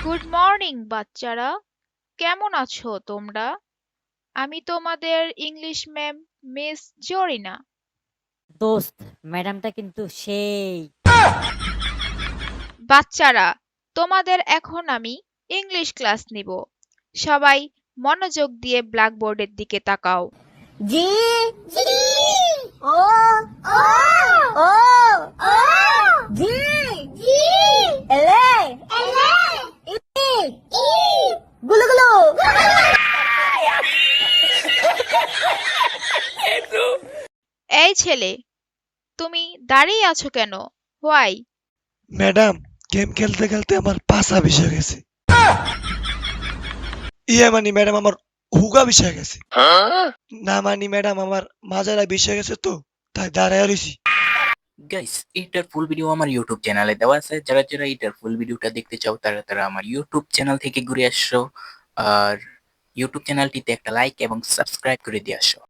Good morning বাচ্চারা, কেমন আছো তোমরা? আমি তোমাদের ইংলিশ ম্যাম, মিস জরিনা। দোস্ত, ম্যাডামটা কিন্তু সেই। বাচ্চারা, তোমাদের এখন আমি ইংলিশ ক্লাস নিব। সবাই মনোযোগ দিয়ে ব্ল্যাকবোর্ডের দিকে তাকাও। জি জি ও ও ও ও জি জি এলে এলে ই ই গুলু গুলু। এই ছেলে, তুমি দাঁড়িয়ে আছো কেন? হোয়াই? ম্যাডাম, গেম খেলতে খেলতে আমার পাছা বিষয় গেছে। মানে ম্যাডাম আমার হুগা বিষয় গেছে। না মানি ম্যাডাম আমার মাজারা বিষয় গেছে, তো তাই দাঁড়ায় রইছি। গাইস, এটার ফুল ভিডিও আমার ইউটিউব চ্যানেলে দেওয়া আছে। যারা যারা এটার ফুল ভিডিওটা দেখতে চাও তারা তারা আমার ইউটিউব চ্যানেল থেকে ঘুরে আসো, আর ইউটিউব চ্যানেলটিতে একটা লাইক এবং সাবস্ক্রাইব করে দিয়ে আসো।